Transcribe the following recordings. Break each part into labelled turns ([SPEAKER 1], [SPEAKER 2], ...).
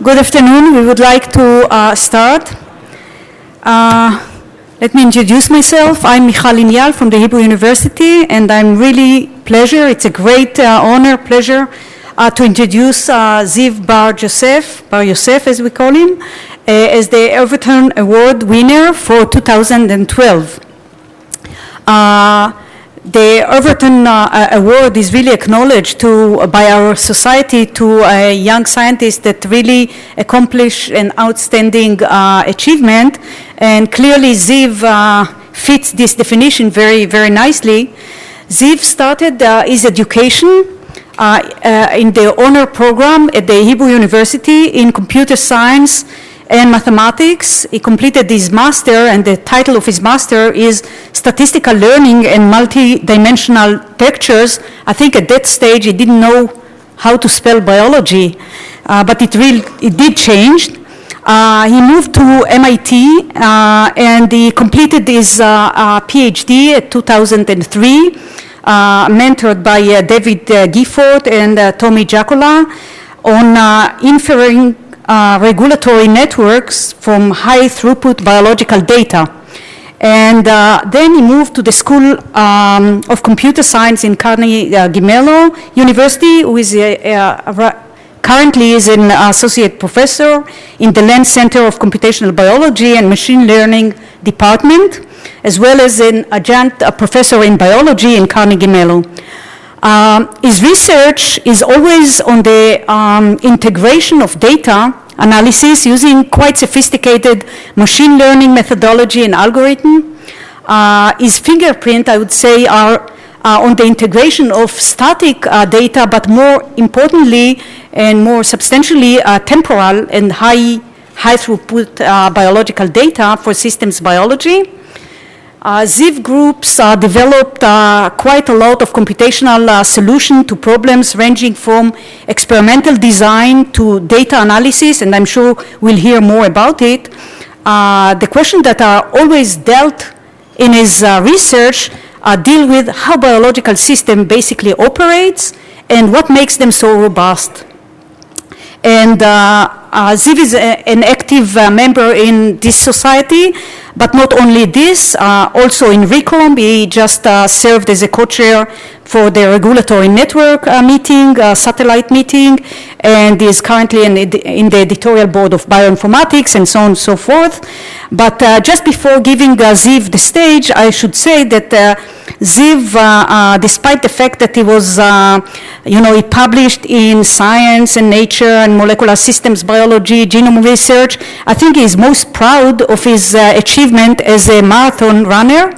[SPEAKER 1] Good afternoon. We would like to start. Let me introduce myself. I'm Michal Inyal from the Hebrew University, and I'm really pleasure. It's a great honor, pleasure to introduce Ziv Bar-Joseph, as we call him, as the Overton Award winner for 2012. The Overton Award is really acknowledged by our society to young scientists that really accomplish an outstanding achievement, and clearly Ziv fits this definition very, very nicely. Ziv started his education in the honor program at the Hebrew University in computer science and mathematics. He completed his master, and the title of his master is Statistical Learning and Multi-Dimensional Textures. I think at that stage he didn't know how to spell biology, but it did change. He moved to MIT and he completed his PhD at 2003, mentored by David Gifford and Tommy Jacola on inferring regulatory networks from high throughput biological data. And then he moved to the School of Computer Science in Carnegie Mellon University, who is currently is an associate professor in the Land Center of Computational Biology and Machine Learning Department, as well as an adjunct professor in biology in Carnegie Mellon. His research is always on the integration of data analysis using quite sophisticated machine learning methodology and algorithm. His fingerprint, I would say, are on the integration of static data, but more importantly and more substantially temporal and high throughput biological data for systems biology. Ziv groups developed quite a lot of computational solutions to problems ranging from experimental design to data analysis, and I'm sure we'll hear more about it. The questions that are always dealt in his research deal with how biological system basically operates and what makes them so robust. And Ziv is an active member in this society, but not only this, also in RECOMB, he just served as a co-chair for the regulatory network meeting, satellite meeting, and is currently in the editorial board of bioinformatics and so on and so forth. But just before giving Ziv the stage, I should say that Ziv, despite the fact that he was, he published in Science and Nature and Molecular Systems Biology, Genome Research, I think he is most proud of his achievement as a marathon runner.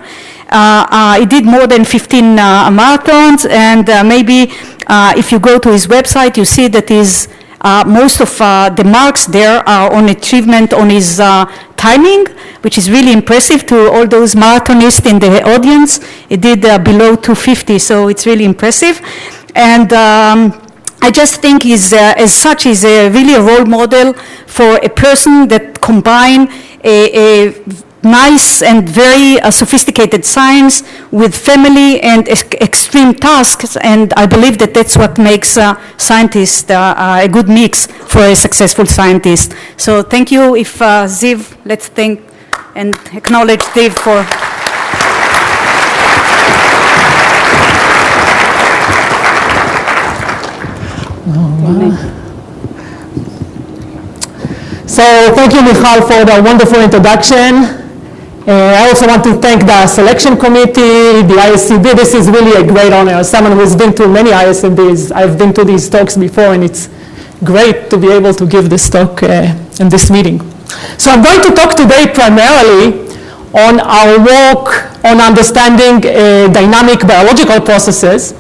[SPEAKER 1] He did more than 15 marathons, and maybe if you go to his website, you see that most of the marks there are on achievement on his timing, which is really impressive to all those marathonists in the audience. He did below 250, so it's really impressive. And I just think as such, he's really a role model for a person that combine a nice and very sophisticated science with family and extreme tasks, and I believe that that's what makes scientists a good mix for a successful scientist. So thank you. If Ziv, let's thank and acknowledge Ziv for...
[SPEAKER 2] So thank you, Michal, for the wonderful introduction. I also want to thank the selection committee, the ISCB. This is really a great honor. As someone who's been to many ISMBs, I've been to these talks before, and it's great to be able to give this talk in this meeting. So I'm going to talk today primarily on our work on understanding dynamic biological processes.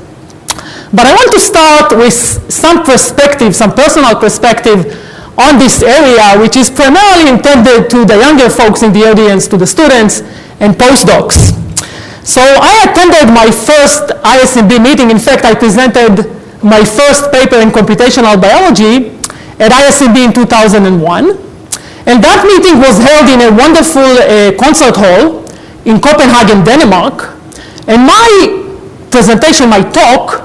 [SPEAKER 2] But I want to start with some perspective, some personal perspective on this area, which is primarily intended to the younger folks in the audience, to the students and postdocs. So I attended my first ISMB meeting. In fact, I presented my first paper in computational biology at ISMB in 2001. And that meeting was held in a wonderful concert hall in Copenhagen, Denmark. And my presentation, my talk,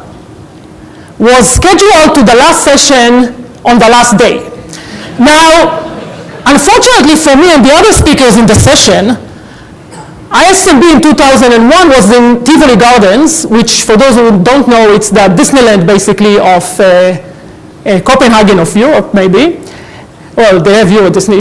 [SPEAKER 2] was scheduled to the last session on the last day. Now, unfortunately for me and the other speakers in the session, ISMB in 2001 was in Tivoli Gardens, which for those who don't know, it's the Disneyland basically of Copenhagen of Europe, maybe. Well, they have Euro Disney,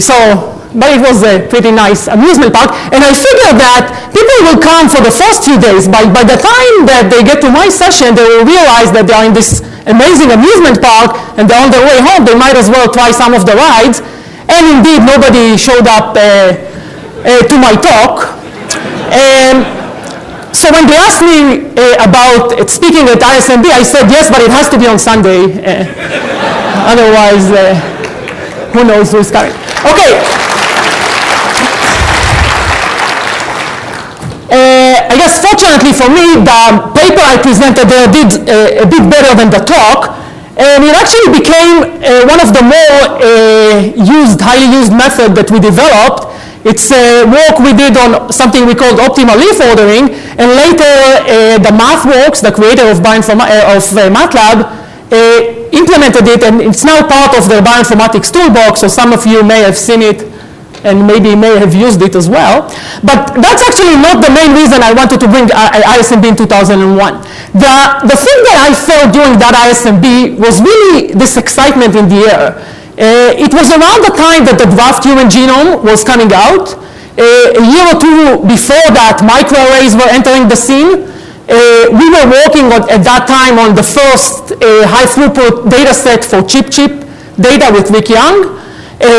[SPEAKER 2] but it was a pretty nice amusement park. And I figured that people will come for the first few days. By the time that they get to my session, they will realize that they are in this amazing amusement park, and they're on their way home. They might as well try some of the rides. And indeed, nobody showed up to my talk. So when they asked me about speaking at ISMB, I said yes, but it has to be on Sunday. Otherwise, who knows who's coming. Okay. I guess fortunately for me, the paper I presented there did a bit better than the talk. And it actually became one of the more highly used methods that we developed. It's work we did on something we called optimal leaf ordering, and later the MathWorks, the creator of MATLAB, implemented it, and it's now part of the bioinformatics toolbox, so some of you may have seen it and maybe may have used it as well. But that's actually not the main reason I wanted to bring ISMB in 2001. The thing that I felt during that ISMB was really this excitement in the air. It was around the time that the draft human genome was coming out. A year or two before that, microarrays were entering the scene. We were working at that time on the first high throughput data set for chip-chip data with Rick Young.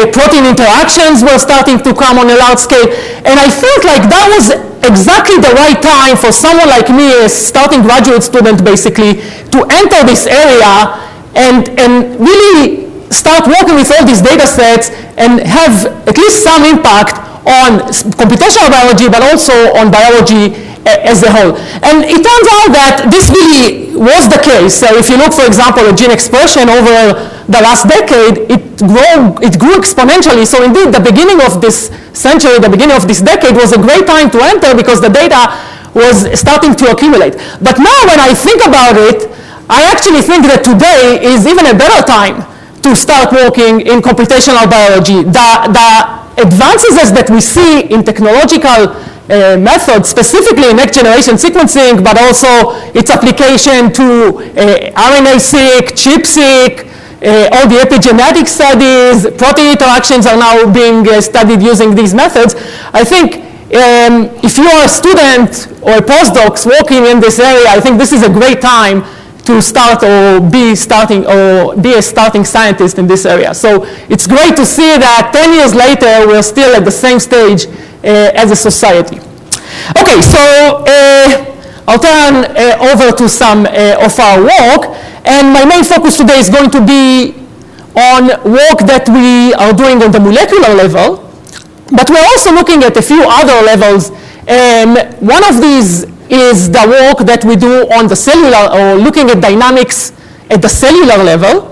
[SPEAKER 2] Protein interactions were starting to come on a large scale. And I felt like that was exactly the right time for someone like me, a starting graduate student basically, to enter this area and really start working with all these data sets and have at least some impact on computational biology, but also on biology as a whole. And it turns out that this really was the case. So if you look, for example, at gene expression over the last decade, it grew exponentially. So indeed, the beginning of this century, the beginning of this decade was a great time to enter because the data was starting to accumulate. But now when I think about it, I actually think that today is even a better time to start working in computational biology. The advances that we see in technological methods, specifically in next-generation sequencing, but also its application to RNA-seq, chip-seq, all the epigenetic studies, protein interactions are now being studied using these methods. I think if you are a student or a postdoc working in this area, I think this is a great time to start or be a starting scientist in this area. So it's great to see that 10 years later, we're still at the same stage as a society. Okay, so I'll turn over to some of our work. And my main focus today is going to be on work that we are doing on the molecular level. But we're also looking at a few other levels. One of these is the work that we do on the cellular, or looking at dynamics at the cellular level.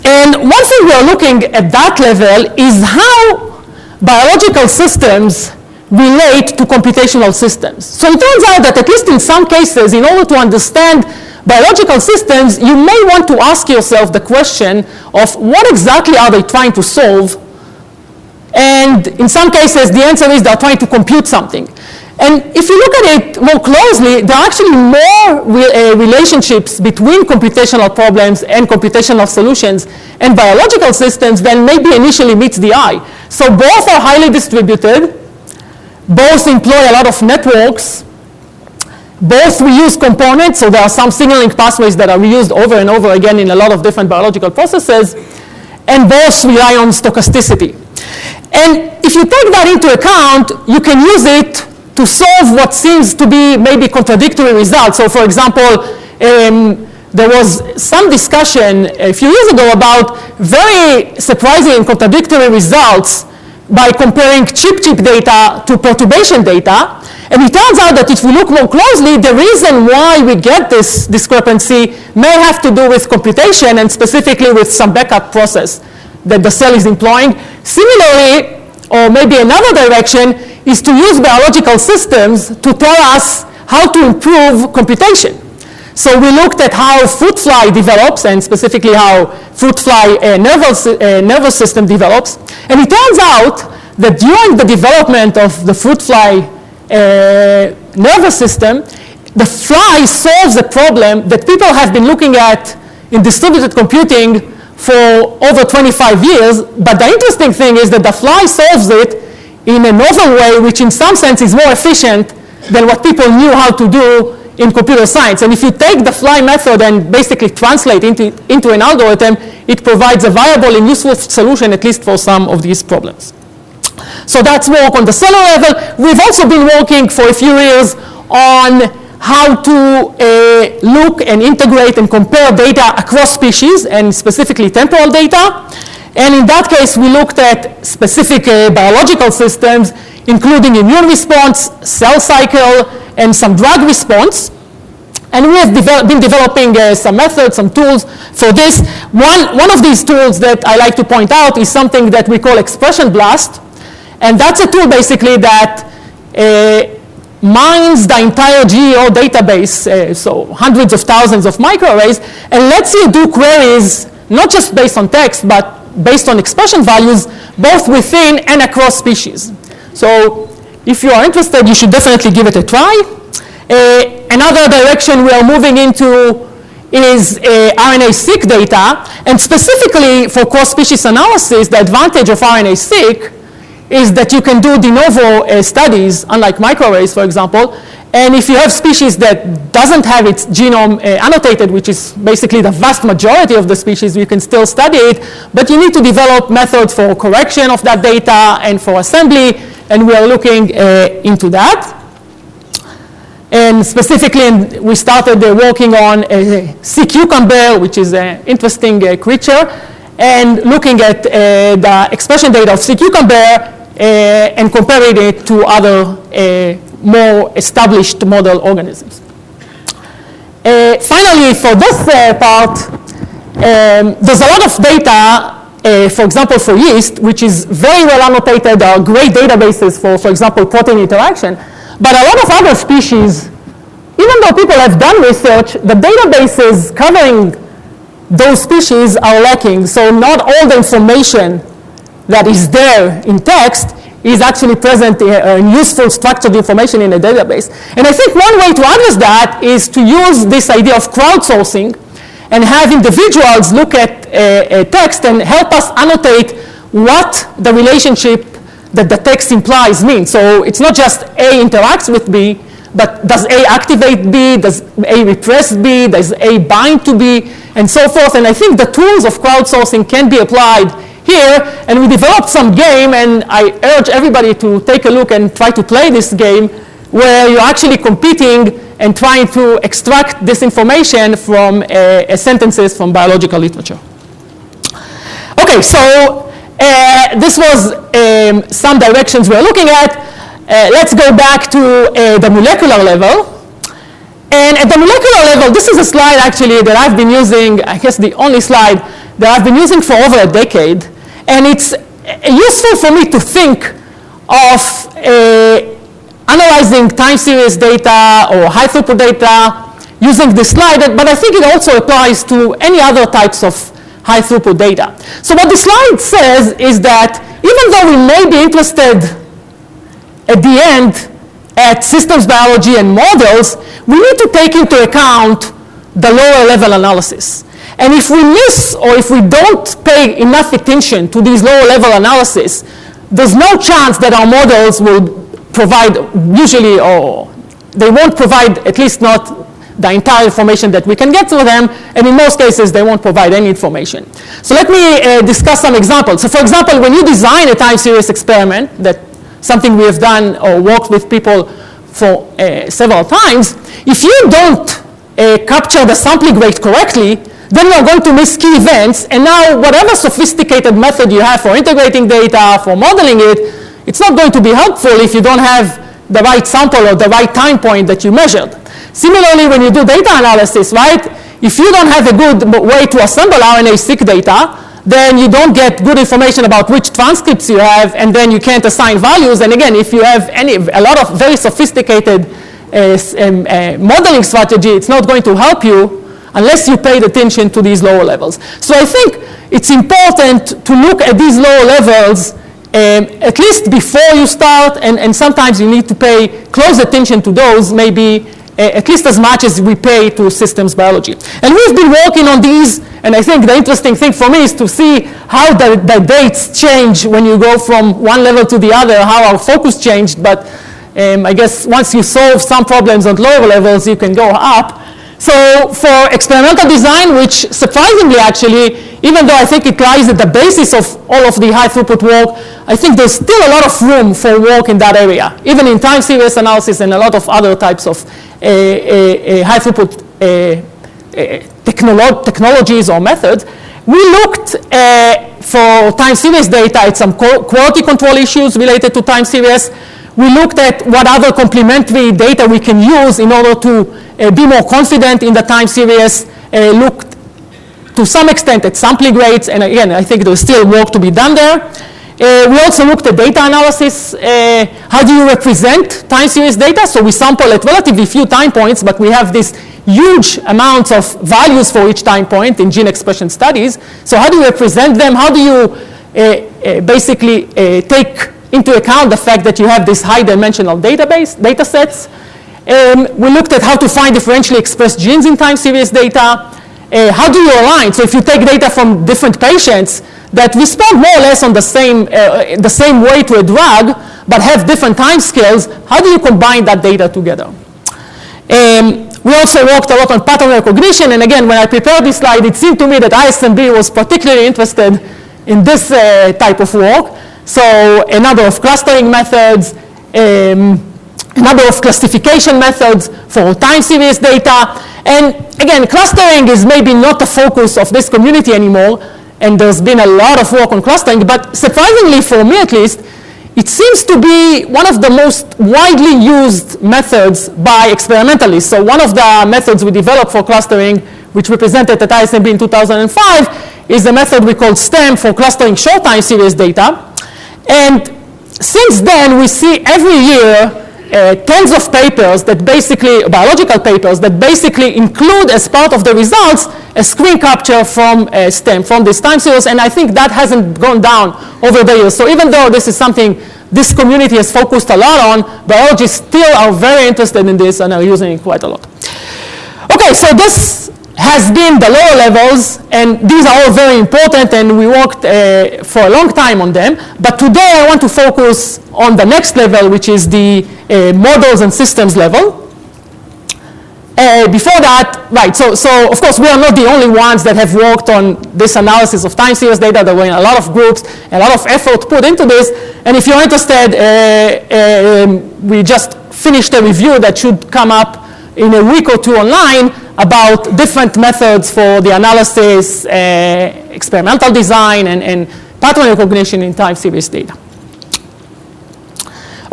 [SPEAKER 2] And one thing we are looking at that level is how biological systems relate to computational systems. So it turns out that at least in some cases, in order to understand biological systems, you may want to ask yourself the question of what exactly are they trying to solve? And in some cases, the answer is they're trying to compute something. And if you look at it more closely, there are actually more relationships between computational problems and computational solutions and biological systems than maybe initially meets the eye. So both are highly distributed. Both employ a lot of networks. Both reuse components, so there are some signaling pathways that are reused over and over again in a lot of different biological processes. And both rely on stochasticity. And if you take that into account, you can use it to solve what seems to be maybe contradictory results. So for example, there was some discussion a few years ago about very surprising and contradictory results by comparing chip-chip data to perturbation data. And it turns out that if we look more closely, the reason why we get this discrepancy may have to do with computation and specifically with some backup process that the cell is employing. Similarly, or maybe another direction, is to use biological systems to tell us how to improve computation. So we looked at how fruit fly develops, and specifically how fruit fly nervous system develops. And it turns out that during the development of the fruit fly nervous system, the fly solves a problem that people have been looking at in distributed computing for over 25 years. But the interesting thing is that the fly solves it in a novel way, which in some sense is more efficient than what people knew how to do in computer science. And if you take the fly method and basically translate into an algorithm, it provides a viable and useful solution, at least for some of these problems. So that's work on the cellular level. We've also been working for a few years on how to look and integrate and compare data across species, and specifically temporal data. And in that case, we looked at specific biological systems, including immune response, cell cycle, and some drug response. And we have been developing some methods, some tools for this. One of these tools that I like to point out is something that we call expression blast. And that's a tool basically that mines the entire GEO database, so hundreds of thousands of microarrays, and lets you do queries, not just based on text, but based on expression values, both within and across species. So if you are interested, you should definitely give it a try. Another direction we are moving into is RNA-seq data, and specifically for cross-species analysis, the advantage of RNA-seq is that you can do de novo studies, unlike microarrays, for example. And if you have species that doesn't have its genome annotated, which is basically the vast majority of the species, you can still study it, but you need to develop methods for correction of that data and for assembly, and we are looking into that. And specifically, we started working on a sea cucumber, which is an interesting creature, and looking at the expression data of sea cucumber and comparing it to other more established model organisms. Finally, for this part, there's a lot of data, for example, for yeast, which is very well annotated. There are great databases for example, protein interaction. But a lot of other species, even though people have done research, the databases covering those species are lacking. So not all the information that is there in text is actually present in useful structured information in a database. And I think one way to address that is to use this idea of crowdsourcing and have individuals look at a text and help us annotate what the relationship that the text implies means. So it's not just A interacts with B, but does A activate B? Does A repress B? Does A bind to B? And so forth. And I think the tools of crowdsourcing can be applied here. And we developed some game, and I urge everybody to take a look and try to play this game, where you're actually competing and trying to extract this information from sentences from biological literature. Okay, so this was some directions we're looking at. Let's go back to the molecular level. And at the molecular level, this is a slide actually that I've been using, I guess the only slide that I've been using for over a decade. And it's useful for me to think of analyzing time series data or high throughput data using this slide, but I think it also applies to any other types of high throughput data. So what the slide says is that even though we may be interested at the end at systems biology and models, we need to take into account the lower level analysis. And if we miss or if we don't pay enough attention to these lower level analysis, there's no chance that our models will provide usually, or they won't provide, at least not the entire information that we can get through them, and in most cases they won't provide any information. So let me discuss some examples. So for example, when you design a time series experiment, that something we have done or worked with people for several times, if you don't capture the sampling rate correctly, then you're going to miss key events, and now whatever sophisticated method you have for integrating data, for modeling it, it's not going to be helpful if you don't have the right sample or the right time point that you measured. Similarly, when you do data analysis, right, if you don't have a good way to assemble RNA-seq data, then you don't get good information about which transcripts you have, and then you can't assign values. And again, if you have a lot of very sophisticated modeling strategy, it's not going to help you unless you paid attention to these lower levels. So I think it's important to look at these lower levels at least before you start, and sometimes you need to pay close attention to those, maybe at least as much as we pay to systems biology. And we've been working on these, and I think the interesting thing for me is to see how the dates change when you go from one level to the other, how our focus changed, but I guess once you solve some problems on lower levels, you can go up. So for experimental design, which surprisingly actually, even though I think it lies at the basis of all of the high throughput work, I think there's still a lot of room for work in that area, even in time series analysis and a lot of other types of high throughput technologies or methods. We looked for time series data at some quality control issues related to time series. We looked at what other complementary data we can use in order to be more confident in the time series, looked to some extent at sampling rates, and again, I think there's still work to be done there. We also looked at data analysis. How do you represent time series data? So we sample at relatively few time points, but we have this huge amounts of values for each time point in gene expression studies. So how do you represent them? How do you basically take into account the fact that you have this high-dimensional data sets? We looked at how to find differentially expressed genes in time series data. How do you align? So if you take data from different patients that respond more or less on the same way to a drug, but have different time scales, how do you combine that data together? We also worked a lot on pattern recognition, and again, when I prepared this slide, it seemed to me that ISMB was particularly interested in this type of work. So a number of clustering methods, a number of classification methods for time series data. And again, clustering is maybe not the focus of this community anymore, and there's been a lot of work on clustering, but surprisingly for me at least, it seems to be one of the most widely used methods by experimentalists. So one of the methods we developed for clustering, which we presented at ISMB in 2005, is the method we call STEM for clustering short time series data. And since then, we see every year tens of papers that basically, biological papers, that basically include as part of the results a screen capture from STEM, from this time series, and I think that hasn't gone down over the years. So even though this is something this community has focused a lot on, biologists still are very interested in this and are using it quite a lot. Okay, so this has been the lower levels, and these are all very important, and we worked for a long time on them. But today I want to focus on the next level, which is the models and systems level. Before that, right, so of course we are not the only ones that have worked on this analysis of time series data. There were a lot of groups, a lot of effort put into this. And if you're interested, we just finished a review that should come up in a week or two online about different methods for the analysis, experimental design, and pattern recognition in time series data.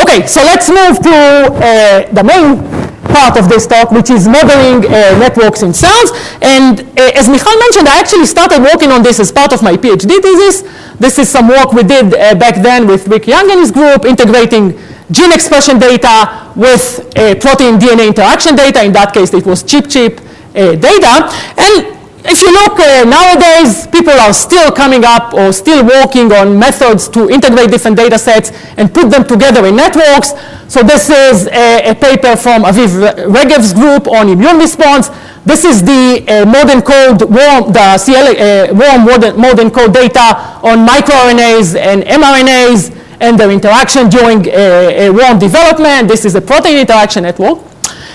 [SPEAKER 2] Okay, so let's move to the main part of this talk, which is modeling networks in cells. And as Michal mentioned, I actually started working on this as part of my PhD thesis. This is some work we did back then with Rick Young and his group, integrating gene expression data with protein DNA interaction data. In that case, it was chip data. And if you look nowadays, people are still coming up or still working on methods to integrate different data sets and put them together in networks. So this is a paper from Aviv Regev's group on immune response. This is the modern code worm, the worm modern code data on microRNAs and mRNAs and their interaction during worm development. This is a protein interaction network.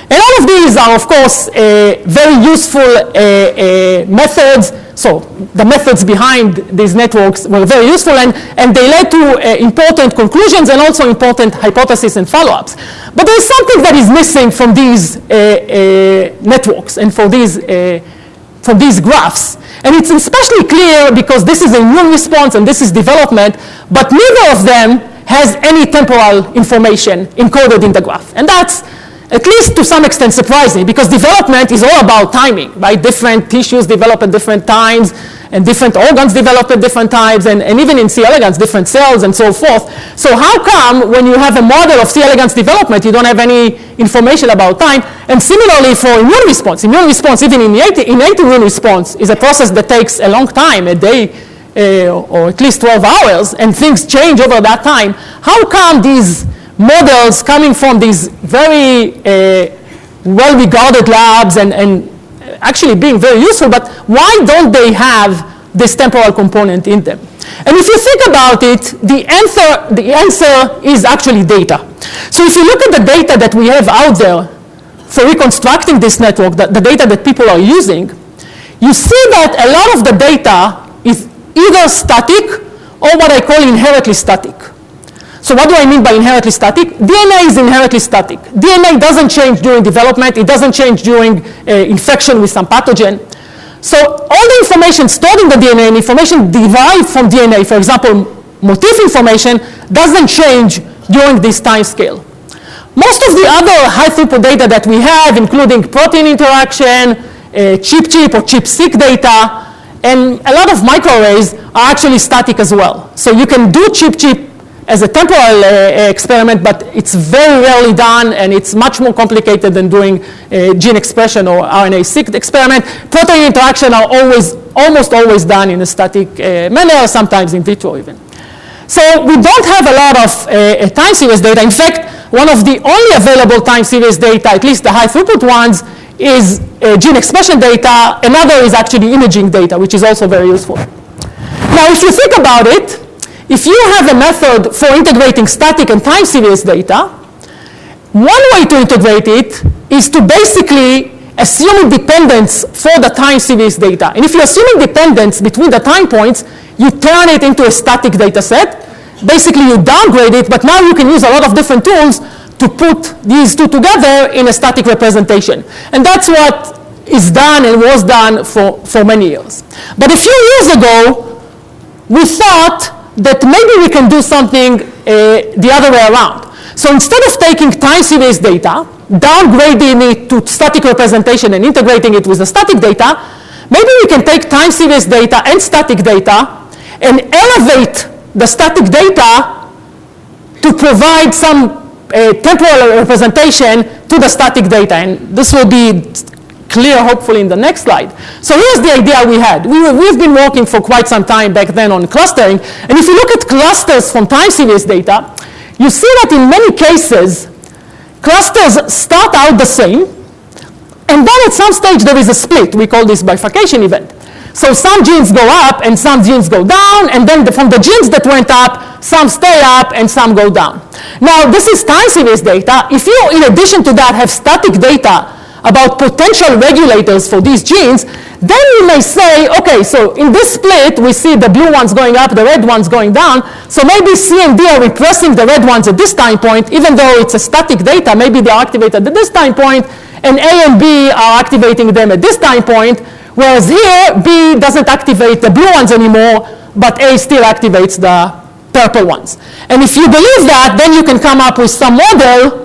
[SPEAKER 2] And all of these are, of course, very useful methods. So the methods behind these networks were very useful, and they led to important conclusions and also important hypotheses and follow-ups. But there is something that is missing from these networks and from these graphs. And it's especially clear because this is immune response and this is development, but neither of them has any temporal information encoded in the graph. And that's at least to some extent surprising, because development is all about timing, right? Different tissues develop at different times, and different organs develop at different times, and even in C. elegans, different cells and so forth. So how come when you have a model of C. elegans development, you don't have any information about time? And similarly for immune response, even innate immune response is a process that takes a long time, a day, or at least 12 hours, and things change over that time. How come these models coming from these very well-regarded labs and actually being very useful, but why don't they have this temporal component in them? And if you think about it, the answer is actually data. So if you look at the data that we have out there for reconstructing this network, the data that people are using, you see that a lot of the data is either static or what I call inherently static. So what do I mean by inherently static? DNA is inherently static. DNA doesn't change during development. It doesn't change during infection with some pathogen. So all the information stored in the DNA and information derived from DNA, for example, motif information, doesn't change during this time scale. Most of the other high throughput data that we have, including protein interaction, chip-chip or chip-seq data, and a lot of microarrays are actually static as well. So you can do chip-chip as a temporal experiment, but it's very rarely done, and it's much more complicated than doing gene expression or RNA-seq experiment. Protein interaction are almost always done in a static manner, sometimes in vitro even. So we don't have a lot of time series data. In fact, one of the only available time series data, at least the high throughput ones, is gene expression data. Another is actually imaging data, which is also very useful. Now, if you think about it, if you have a method for integrating static and time series data, one way to integrate it is to basically assume dependence for the time series data. And if you're assuming dependence between the time points, you turn it into a static data set. Basically, you downgrade it, but now you can use a lot of different tools to put these two together in a static representation. And that's what is done and was done for many years. But a few years ago, we thought that maybe we can do something the other way around. So instead of taking time series data, downgrading it to static representation and integrating it with the static data, maybe we can take time series data and static data and elevate the static data to provide some temporal representation to the static data. And this will be clear, hopefully, in the next slide. So here's the idea we had. We've been working for quite some time back then on clustering. And if you look at clusters from time series data, you see that in many cases, clusters start out the same. And then at some stage, there is a split. We call this bifurcation event. So some genes go up and some genes go down. And then from the genes that went up, some stay up and some go down. Now, this is time series data. If you, in addition to that, have static data about potential regulators for these genes, then you may say, okay, so in this split, we see the blue ones going up, the red ones going down. So maybe C and D are repressing the red ones at this time point, even though it's a static data, maybe they are activated at this time point, and A and B are activating them at this time point, whereas here, B doesn't activate the blue ones anymore, but A still activates the purple ones. And if you believe that, then you can come up with some model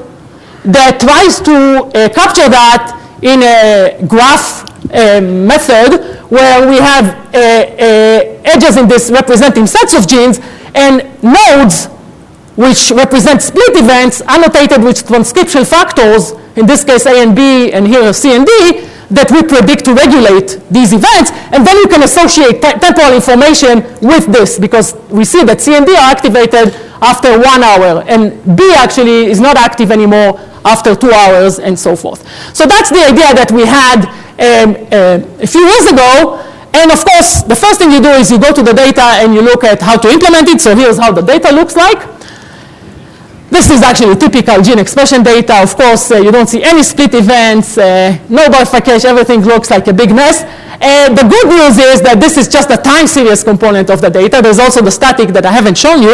[SPEAKER 2] that tries to capture that in a graph method where we have edges in this representing sets of genes and nodes which represent split events annotated with transcription factors, in this case A and B and here C and D, that we predict to regulate these events. And then you can associate temporal information with this, because we see that C and D are activated after 1 hour, and B actually is not active anymore after 2 hours, and so forth. So that's the idea that we had a few years ago. And of course, the first thing you do is you go to the data and you look at how to implement it. So here's how the data looks like. This is actually typical gene expression data. Of course, you don't see any split events, no bifurcation, everything looks like a big mess. The good news is that this is just a time series component of the data. There's also the static that I haven't shown you.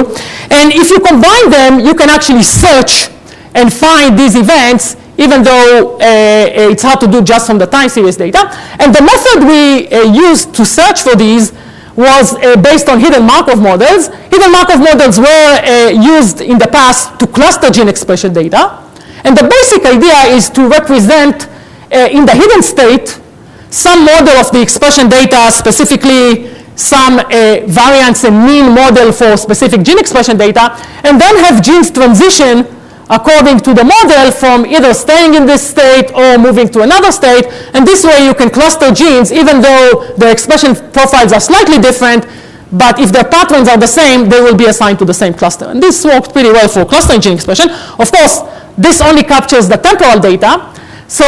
[SPEAKER 2] And if you combine them, you can actually search and find these events, even though it's hard to do just from the time series data. And the method we used to search for these was based on hidden Markov models. Hidden Markov models were used in the past to cluster gene expression data. And the basic idea is to represent in the hidden state some model of the expression data, specifically some variance and mean model for specific gene expression data, and then have genes transition according to the model from either staying in this state or moving to another state. And this way you can cluster genes even though their expression profiles are slightly different, but if their patterns are the same, they will be assigned to the same cluster. And this worked pretty well for clustering gene expression. Of course, this only captures the temporal data. So,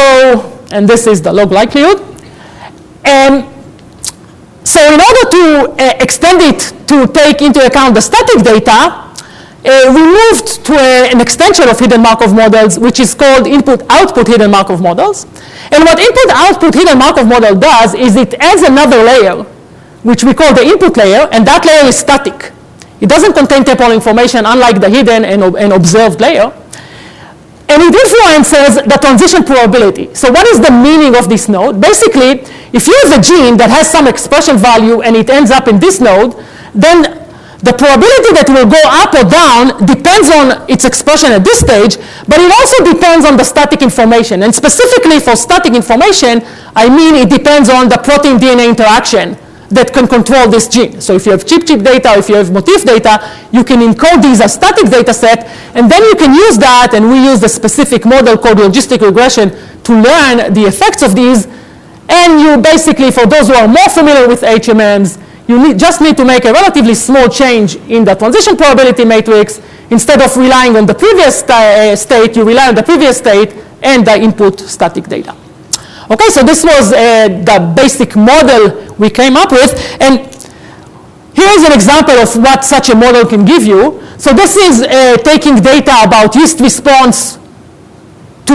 [SPEAKER 2] and this is the log likelihood. So in order to extend it to take into account the static data, we moved to an extension of hidden Markov models, which is called input-output hidden Markov models. And what input-output hidden Markov model does is it adds another layer, which we call the input layer, and that layer is static. It doesn't contain temporal information, unlike the hidden and observed layer. And it influences the transition probability. So what is the meaning of this node? Basically, if you have a gene that has some expression value and it ends up in this node, then the probability that it will go up or down depends on its expression at this stage, but it also depends on the static information. And specifically for static information, I mean it depends on the protein-DNA interaction that can control this gene. So if you have chip-chip data, if you have motif data, you can encode these as static data set, and then you can use that, and we use the specific model called logistic regression to learn the effects of these. And you basically, for those who are more familiar with HMMs, you just need to make a relatively small change in the transition probability matrix. Instead of relying on the previous state, you rely on the previous state and the input static data. Okay, so this was the basic model we came up with. And here is an example of what such a model can give you. So this is taking data about yeast response to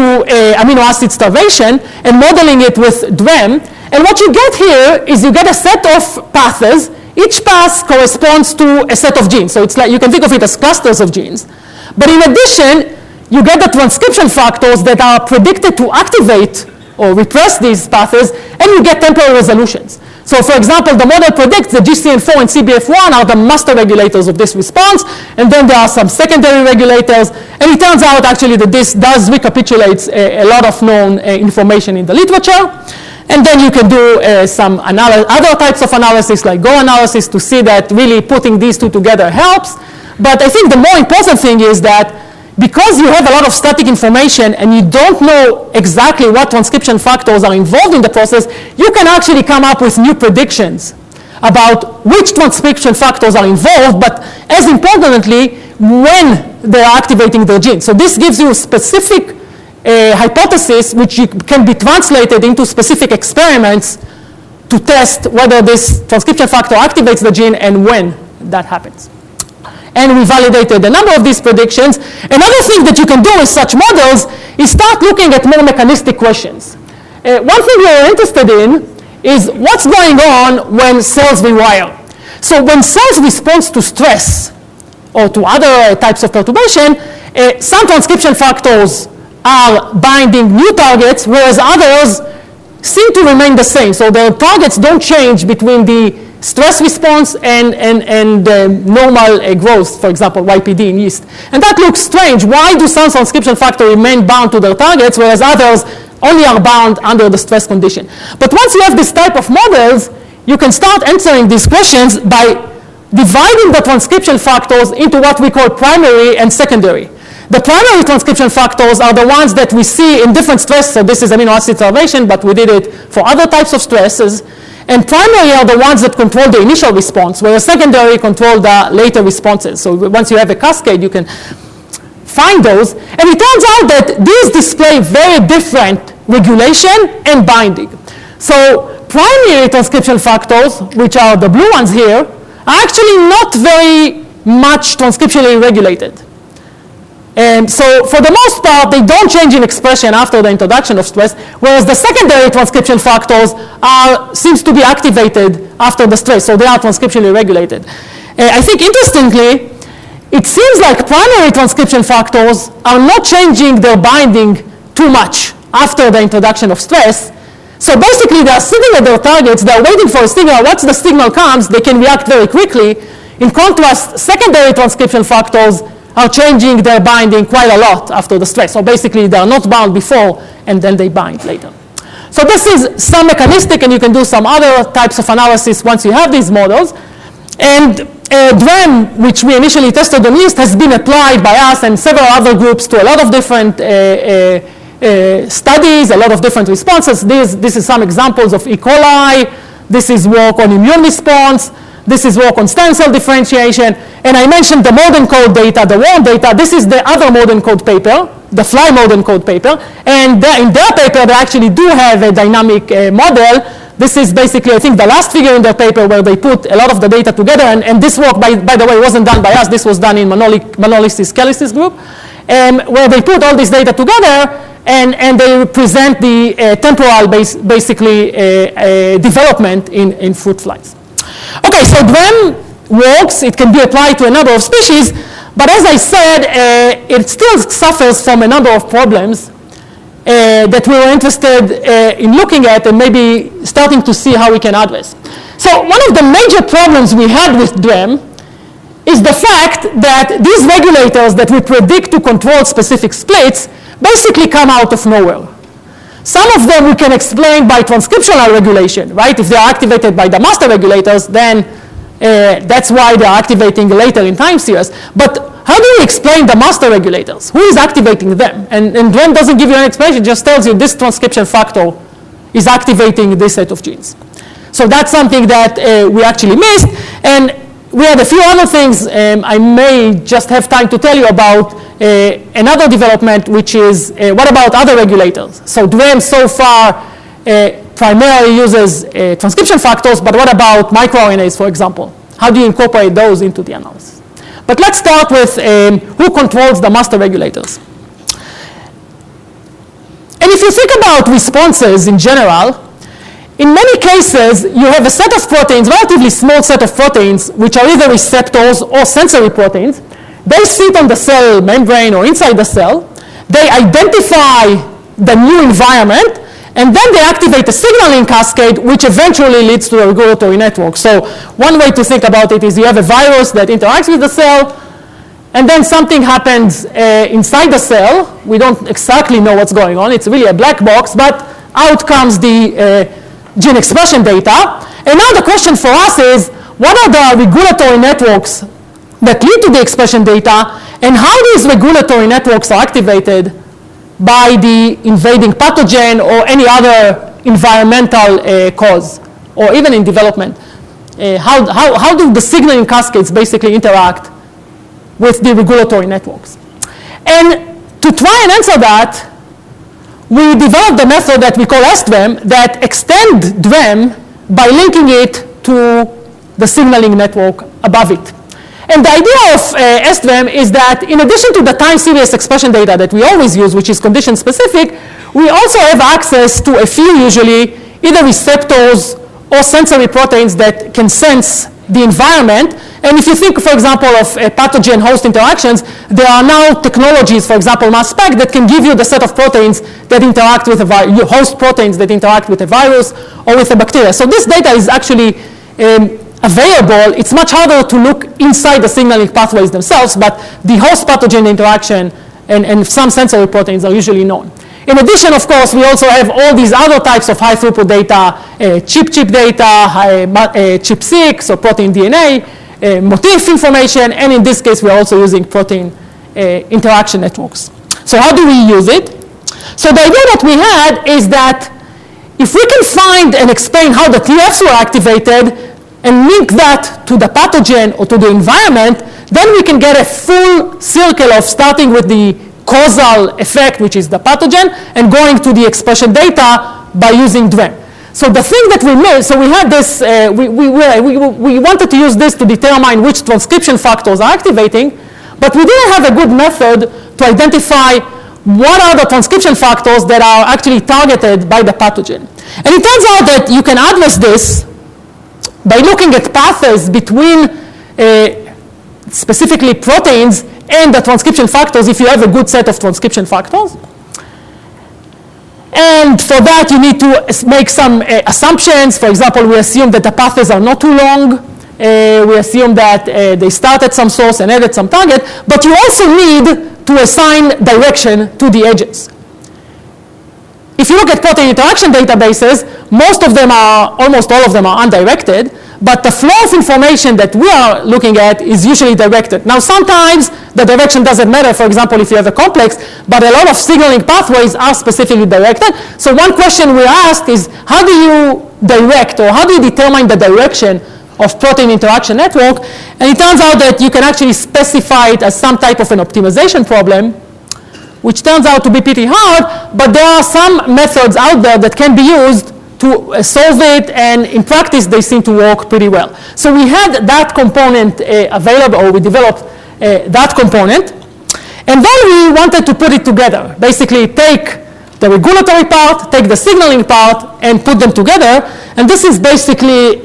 [SPEAKER 2] amino acid starvation and modeling it with DREM. And what you get here is you get a set of paths. Each path corresponds to a set of genes. So it's like you can think of it as clusters of genes. But in addition, you get the transcription factors that are predicted to activate or repress these paths, and you get temporal resolutions. So for example, the model predicts that GCN4 and CBF1 are the master regulators of this response, and then there are some secondary regulators, and it turns out actually that this does recapitulate a lot of known information in the literature. And then you can do some other types of analysis, like Go analysis, to see that really putting these two together helps. But I think the more important thing is that because you have a lot of static information and you don't know exactly what transcription factors are involved in the process, you can actually come up with new predictions about which transcription factors are involved, but as importantly, when they are activating the gene. So this gives you specific hypothesis which can be translated into specific experiments to test whether this transcription factor activates the gene and when that happens. And we validated a number of these predictions. Another thing that you can do with such models is start looking at more mechanistic questions. One thing we're interested in is what's going on when cells rewire. So when cells respond to stress or to other types of perturbation, some transcription factors are binding new targets, whereas others seem to remain the same. So the targets don't change between the stress response and normal growth, for example, YPD in yeast. And that looks strange. Why do some transcription factors remain bound to their targets, whereas others only are bound under the stress condition? But once you have this type of models, you can start answering these questions by dividing the transcription factors into what we call primary and secondary. The primary transcription factors are the ones that we see in different stress. So this is amino acid starvation, but we did it for other types of stresses. And primary are the ones that control the initial response, whereas secondary control the later responses. So once you have a cascade, you can find those. And it turns out that these display very different regulation and binding. So primary transcription factors, which are the blue ones here, are actually not very much transcriptionally regulated. And so for the most part, they don't change in expression after the introduction of stress, whereas the secondary transcription factors seems to be activated after the stress, so they are transcriptionally regulated. I think interestingly, it seems like primary transcription factors are not changing their binding too much after the introduction of stress. So basically, they are sitting at their targets, they're waiting for a signal. Once the signal comes, they can react very quickly. In contrast, secondary transcription factors are changing their binding quite a lot after the stress. So basically, they are not bound before, and then they bind later. So this is some mechanistic, and you can do some other types of analysis once you have these models. And DRAM, which we initially tested on yeast, has been applied by us and several other groups to a lot of different studies, a lot of different responses. This is some examples of E. coli. This is work on immune response. This is work on stem cell differentiation. And I mentioned the modern code data, the warm data. This is the other modern code paper, the Fly modern code paper. And in their paper, they actually do have a dynamic model. This is basically, I think, the last figure in their paper where they put a lot of the data together. And this work, by the way, wasn't done by us. This was done in Manolis-Kelly's group, where they put all this data together. And they present the temporal basically development in fruit flies. Okay, so DRAM works. It can be applied to a number of species. But as I said, it still suffers from a number of problems that we were interested in looking at and maybe starting to see how we can address. So one of the major problems we had with DRAM is the fact that these regulators that we predict to control specific splits basically come out of nowhere. Some of them we can explain by transcriptional regulation, right? If they're activated by the master regulators, then that's why they're activating later in time series. But how do we explain the master regulators? Who is activating them? And DRAM doesn't give you an explanation, it just tells you this transcription factor is activating this set of genes. So that's something that we actually missed. And we had a few other things I may just have time to tell you about. Another development, which is what about other regulators? So DRAM so far primarily uses transcription factors, but what about microRNAs, for example? How do you incorporate those into the analysis? But let's start with who controls the master regulators. And if you think about responses in general, in many cases, you have a set of proteins, relatively small set of proteins, which are either receptors or sensory proteins. They sit on the cell membrane or inside the cell. They identify the new environment, and then they activate a signaling cascade, which eventually leads to a regulatory network. So one way to think about it is you have a virus that interacts with the cell, and then something happens inside the cell. We don't exactly know what's going on. It's really a black box, but out comes the gene expression data. And now the question for us is, what are the regulatory networks that lead to the expression data, and how these regulatory networks are activated by the invading pathogen or any other environmental cause, or even in development. How do the signaling cascades basically interact with the regulatory networks? And to try and answer that, we developed a method that we call SDRAM that extend DRAM by linking it to the signaling network above it. And the idea of SDRAM is that in addition to the time series expression data that we always use, which is condition specific, we also have access to a few usually either receptors or sensory proteins that can sense the environment. And if you think, for example, of pathogen-host interactions, there are now technologies, for example, mass spec, that can give you the set of proteins that interact with host proteins that interact with a virus or with a bacteria. So this data is actually available. It's much harder to look inside the signaling pathways themselves, but the host pathogen interaction and some sensory proteins are usually known. In addition, of course, we also have all these other types of high throughput data, chip data, chip-seq, so protein DNA, motif information, and in this case, we're also using protein interaction networks. So how do we use it? So the idea that we had is that if we can find and explain how the TFs were activated and link that to the pathogen or to the environment, then we can get a full circle of starting with the causal effect, which is the pathogen, and going to the expression data by using DRAM. So the thing that we made, so we had this, we wanted to use this to determine which transcription factors are activating, but we didn't have a good method to identify what are the transcription factors that are actually targeted by the pathogen. And it turns out that you can address this by looking at paths between specifically proteins and the transcription factors if you have a good set of transcription factors. And for that, you need to make some assumptions. For example, we assume that the paths are not too long. We assume that they start at some source and end at some target, but you also need to assign direction to the edges. If you look at protein interaction databases, most of them are, almost all of them are undirected, but the flow of information that we are looking at is usually directed. Now, sometimes the direction doesn't matter, for example, if you have a complex, but a lot of signaling pathways are specifically directed. So one question we asked is, how do you direct, or how do you determine the direction of protein interaction network? And it turns out that you can actually specify it as some type of an optimization problem, which turns out to be pretty hard, but there are some methods out there that can be used to solve it, and in practice they seem to work pretty well. So we had that component available, or we developed that component, and then we wanted to put it together. Basically take the regulatory part, take the signaling part, and put them together, and this is basically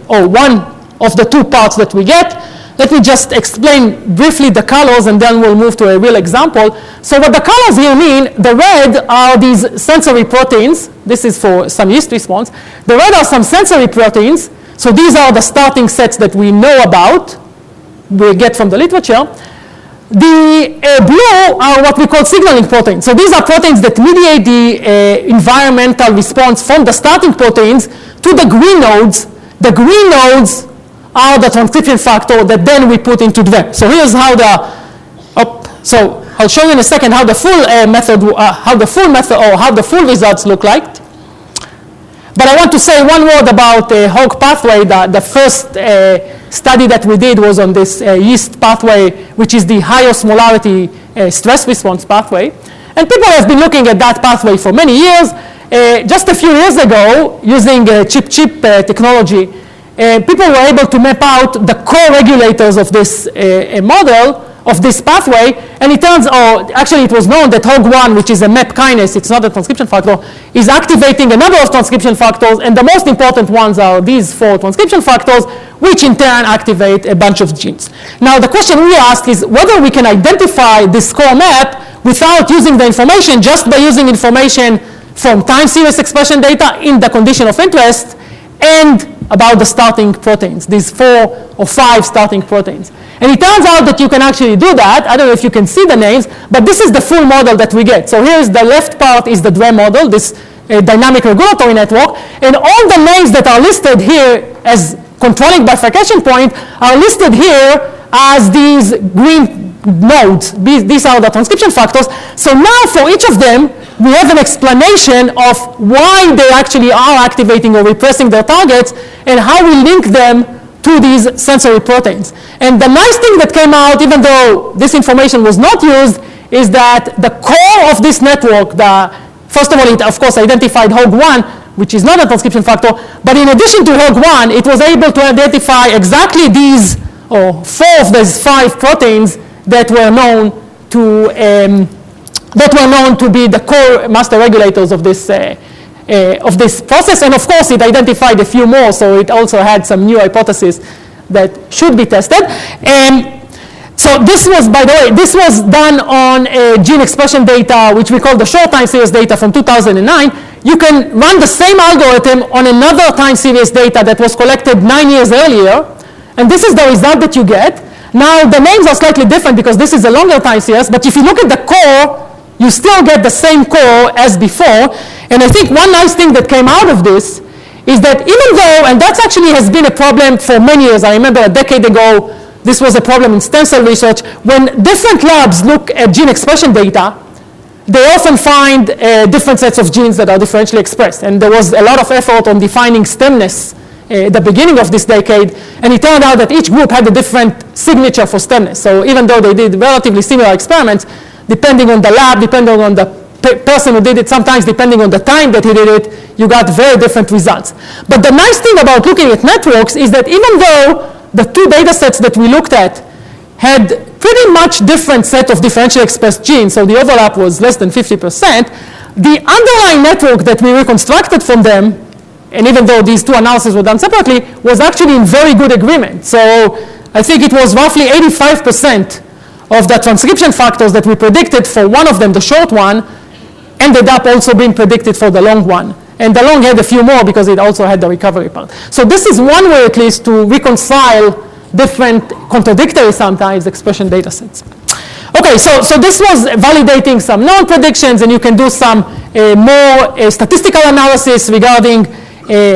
[SPEAKER 2] one of the two parts that we get. Let me just explain briefly the colors, and then we'll move to a real example. So what the colors here mean, the red are these sensory proteins. This is for some yeast response. The red are some sensory proteins. So these are the starting sets that we know about, we get from the literature. The blue are what we call signaling proteins. So these are proteins that mediate the environmental response from the starting proteins to the green nodes. The green nodes are the transcription factor that then we put into them. So here's how so I'll show you in a second how the full method, how the full results look like. But I want to say one word about the HOG pathway. The first study that we did was on this yeast pathway, which is the high osmolarity stress response pathway. And people have been looking at that pathway for many years. Just a few years ago, using chip-chip technology, people were able to map out the core regulators of this model, of this pathway, and it turns out, actually it was known that HOG1, which is a MAP kinase, it's not a transcription factor, is activating a number of transcription factors, and the most important ones are these 4 transcription factors, which in turn activate a bunch of genes. Now the question we ask is whether we can identify this core map without using the information, just by using information from time series expression data in the condition of interest, and about the starting proteins, these 4 or 5 starting proteins. And it turns out that you can actually do that. I don't know if you can see the names, but this is the full model that we get. So here's the left part is the DRE model, this dynamic regulatory network, and all the names that are listed here as controlling bifurcation point are listed here as these green nodes. These are the transcription factors. So now for each of them, we have an explanation of why they actually are activating or repressing their targets, and how we link them to these sensory proteins. And the nice thing that came out, even though this information was not used, is that the core of this network, first of all, it of course identified HOG1, which is not a transcription factor, but in addition to HOG1, it was able to identify exactly these, or 4 of these 5 proteins that were known to be the core master regulators of this process. And of course, it identified a few more, so it also had some new hypotheses that should be tested. So this was, by the way, this was done on gene expression data, which we call the short time series data from 2009. You can run the same algorithm on another time series data that was collected 9 years earlier, and this is the result that you get. Now, the names are slightly different because this is a longer time series, but if you look at the core, you still get the same core as before. And I think one nice thing that came out of this is that even though, and that actually has been a problem for many years, I remember a decade ago, this was a problem in stem cell research, when different labs look at gene expression data, they often find different sets of genes that are differentially expressed. And there was a lot of effort on defining stemness at the beginning of this decade, and it turned out that each group had a different signature for stemness. So even though they did relatively similar experiments, depending on the lab, depending on the person who did it, sometimes depending on the time that he did it, you got very different results. But the nice thing about looking at networks is that even though the 2 data sets that we looked at had pretty much different set of differentially expressed genes, so the overlap was less than 50%, the underlying network that we reconstructed from them, and even though these 2 analyses were done separately, was actually in very good agreement. So I think it was roughly 85% of the transcription factors that we predicted for one of them, the short one, ended up also being predicted for the long one. And the Lunge had a few more because it also had the recovery part. So this is one way, at least, to reconcile different contradictory sometimes expression data sets. Okay, so this was validating some known predictions, and you can do some more statistical analysis regarding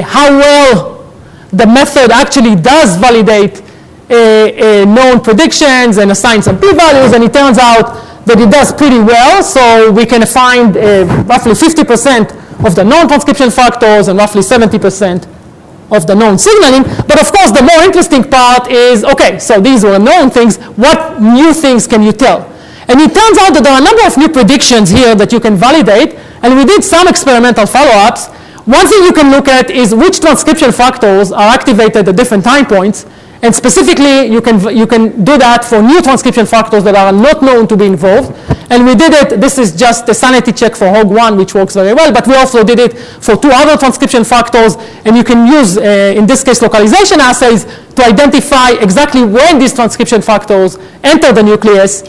[SPEAKER 2] how well the method actually does validate known predictions and assign some p-values, and it turns out that it does pretty well. So we can find roughly 50% of the known transcription factors and roughly 70% of the known signaling. But of course, the more interesting part is, okay, so these were known things. What new things can you tell? And it turns out that there are a number of new predictions here that you can validate. And we did some experimental follow-ups. One thing you can look at is which transcription factors are activated at different time points. And specifically, you can do that for new transcription factors that are not known to be involved. And we did it. This is just a sanity check for HOG1, which works very well. But we also did it for 2 other transcription factors. And you can use, in this case, localization assays to identify exactly when these transcription factors enter the nucleus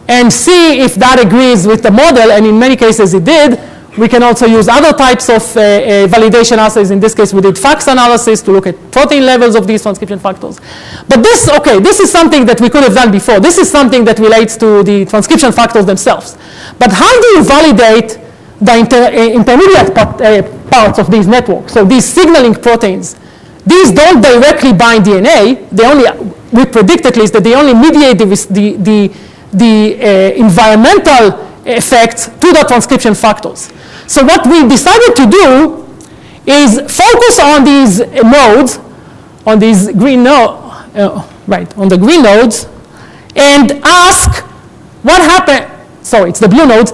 [SPEAKER 2] and see if that agrees with the model. And in many cases, it did. We can also use other types of validation assays. In this case, we did FACS analysis to look at protein levels of these transcription factors. But this, okay, this is something that we could have done before. This is something that relates to the transcription factors themselves. But how do you validate the intermediate parts of these networks? So these signaling proteins, these don't directly bind DNA. They only, we predict at least that they only mediate the environmental effects to the transcription factors. So what we decided to do is focus on these nodes, on these green nodes, on the green nodes, and ask what happened. Sorry, it's the blue nodes.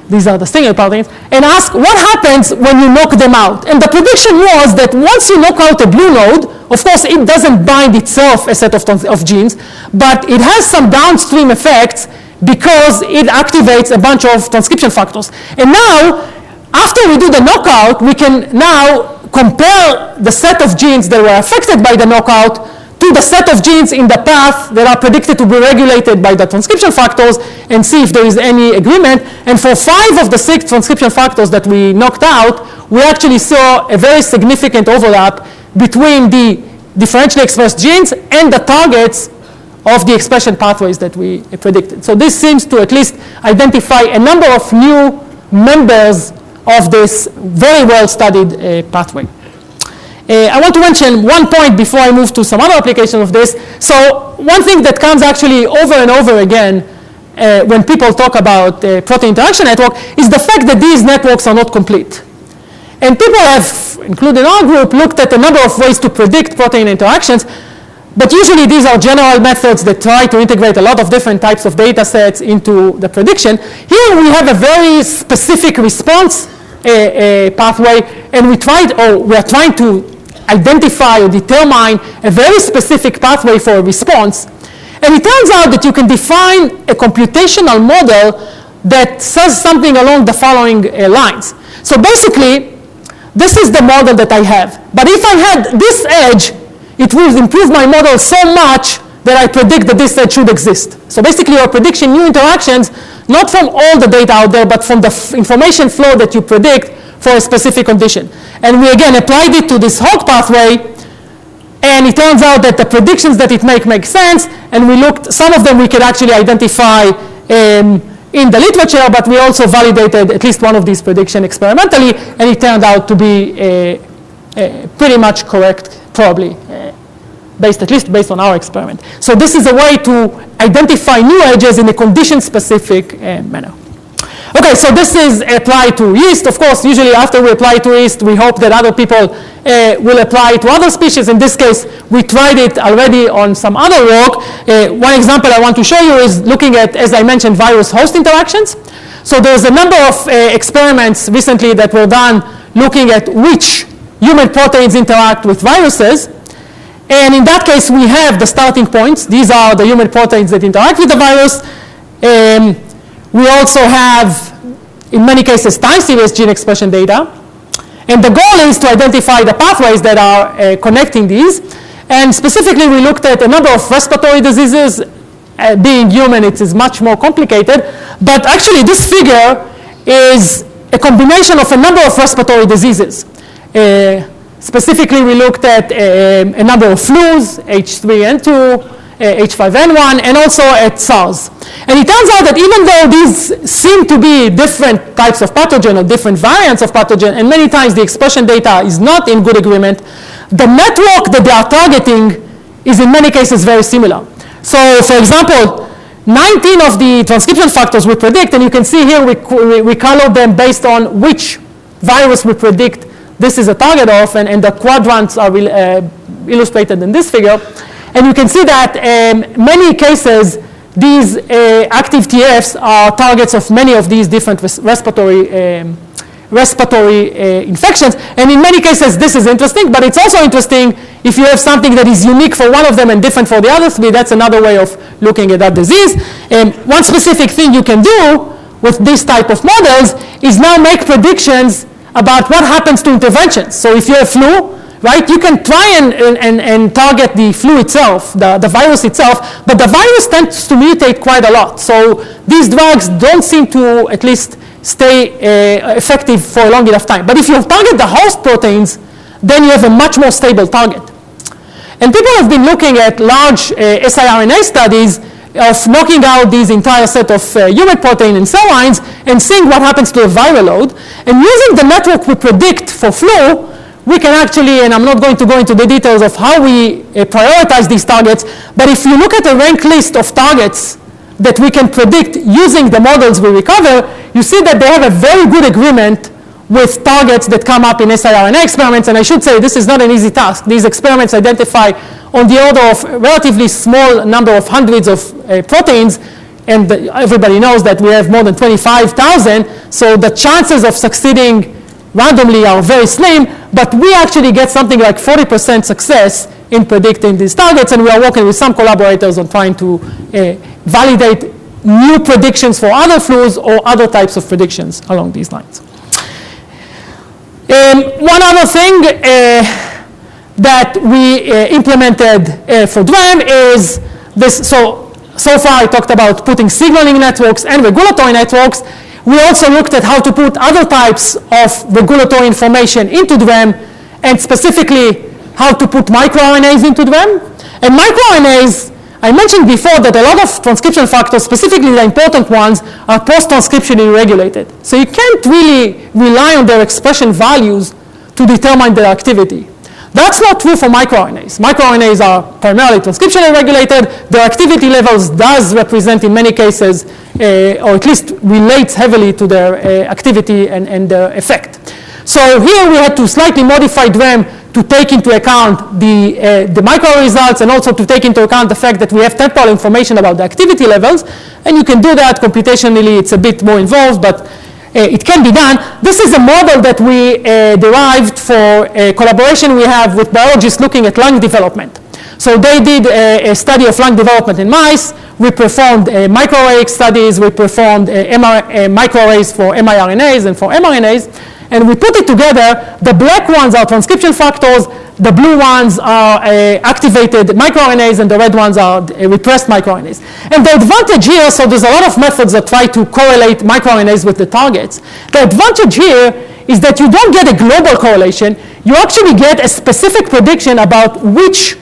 [SPEAKER 2] These are the single proteins, and ask what happens when you knock them out. And the prediction was that once you knock out a blue node, of course, it doesn't bind itself a set of genes, but it has some downstream effects because it activates a bunch of transcription factors. And now, after we do the knockout, we can now compare the set of genes that were affected by the knockout to the set of genes in the path that are predicted to be regulated by the transcription factors and see if there is any agreement. And for 5 of the 6 transcription factors that we knocked out, we actually saw a very significant overlap between the differentially expressed genes and the targets of the expression pathways that we predicted. So this seems to at least identify a number of new members of this very well-studied pathway. I want to mention one point before I move to some other application of this. So one thing that comes actually over and over again when people talk about protein interaction network is the fact that these networks are not complete. And people have, including our group, looked at a number of ways to predict protein interactions. But usually these are general methods that try to integrate a lot of different types of data sets into the prediction. Here we have a very specific response pathway, and we are trying to identify or determine a very specific pathway for a response. And it turns out that you can define a computational model that says something along the following lines. So basically, this is the model that I have. But if I had this edge, it will improve my model so much that I predict that this edge should exist. So basically, you're predicting new interactions, not from all the data out there, but from the information flow that you predict for a specific condition. And we, again, applied it to this HOG pathway, and it turns out that the predictions that it make sense, and we looked, some of them we could actually identify in the literature, but we also validated at least one of these predictions experimentally, and it turned out to be pretty much correct, probably, at least based on our experiment. So this is a way to identify new edges in a condition-specific manner. Okay, so this is applied to yeast. Of course, usually after we apply to yeast, we hope that other people will apply it to other species. In this case, we tried it already on some other work. One example I want to show you is looking at, as I mentioned, virus-host interactions. So there's a number of experiments recently that were done looking at which human proteins interact with viruses. And in that case, we have the starting points. These are the human proteins that interact with the virus. We also have, in many cases, time series gene expression data. And the goal is to identify the pathways that are connecting these. And specifically, we looked at a number of respiratory diseases. Being human, it is much more complicated. But actually, this figure is a combination of a number of respiratory diseases. Specifically, we looked at a number of flus, H3N2, H5N1, and also at SARS. And it turns out that even though these seem to be different types of pathogen or different variants of pathogen, and many times the expression data is not in good agreement, the network that they are targeting is in many cases very similar. So for example, 19 of the transcription factors we predict, and you can see here we color them based on which virus we predict this is a target of, and the quadrants are illustrated in this figure. And you can see that in many cases, these active TFs are targets of many of these different respiratory infections. And in many cases, this is interesting, but it's also interesting if you have something that is unique for one of them and different for the other three. That's another way of looking at that disease. One specific thing you can do with this type of models is now make predictions about what happens to interventions. So if you have flu, right, you can try and target the flu itself, the virus itself, but the virus tends to mutate quite a lot. So these drugs don't seem to at least stay effective for a long enough time. But if you target the host proteins, then you have a much more stable target. And people have been looking at large siRNA studies of knocking out these entire set of human protein and cell lines and seeing what happens to a viral load. And using the network we predict for flu, we can actually, and I'm not going to go into the details of how we prioritize these targets, but if you look at a ranked list of targets that we can predict using the models we recover, you see that they have a very good agreement with targets that come up in siRNA experiments. And I should say this is not an easy task. These experiments identify on the order of a relatively small number of hundreds of proteins, and everybody knows that we have more than 25,000, so the chances of succeeding randomly are very slim, but we actually get something like 40% success in predicting these targets, and we are working with some collaborators on trying to validate new predictions for other flus or other types of predictions along these lines. One other thing that we implemented for DRAM is this. So far I talked about putting signaling networks and regulatory networks. We also looked at how to put other types of regulatory information into DRAM, and specifically how to put microRNAs into DRAM. And microRNAs, I mentioned before that a lot of transcription factors, specifically the important ones, are post-transcriptionally regulated. So you can't really rely on their expression values to determine their activity. That's not true for microRNAs. MicroRNAs are primarily transcriptionally regulated. Their activity levels does represent, in many cases, or at least relates heavily to their activity and their effect. So here we had to slightly modify DRAM to take into account the micro results, and also to take into account the fact that we have temporal information about the activity levels. And you can do that computationally. It's a bit more involved, but it can be done. This is a model that we derived for a collaboration we have with biologists looking at lung development. So they did a study of lung development in mice. We performed microarray studies. We performed microarrays for miRNAs and for mRNAs. And we put it together. The black ones are transcription factors. The blue ones are activated microRNAs, and the red ones are repressed microRNAs. And the advantage here, so there's a lot of methods that try to correlate microRNAs with the targets. The advantage here is that you don't get a global correlation. You actually get a specific prediction about which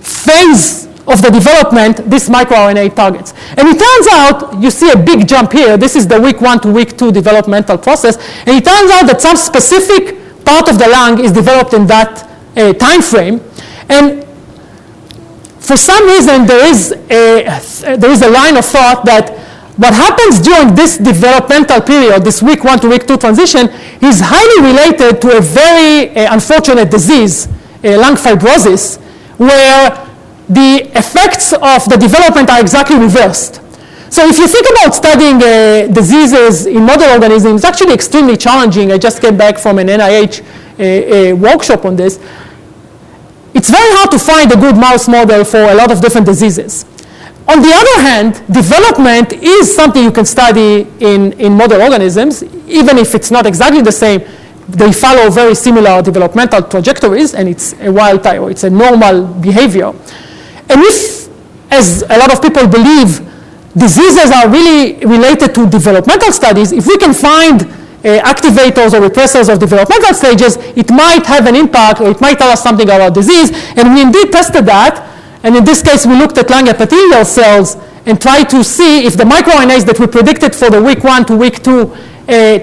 [SPEAKER 2] phase of the development this microRNA targets. And it turns out, you see a big jump here. This is the week 1 to week 2 developmental process. And it turns out that some specific part of the lung is developed in that time frame. And for some reason, there is a line of thought that what happens during this developmental period, this week 1 to week 2 transition, is highly related to a very unfortunate disease, lung fibrosis, where the effects of the development are exactly reversed. So if you think about studying diseases in model organisms, it's actually extremely challenging. I just came back from an NIH workshop on this. It's very hard to find a good mouse model for a lot of different diseases. On the other hand, development is something you can study in model organisms, even if it's not exactly the same. They follow very similar developmental trajectories, and it's a wild type, or it's a normal behavior. And if, as a lot of people believe, diseases are really related to developmental studies, if we can find activators or repressors of developmental stages, it might have an impact or it might tell us something about disease. And we indeed tested that. And in this case, we looked at lung epithelial cells and tried to see if the microRNAs that we predicted for the week 1 to week 2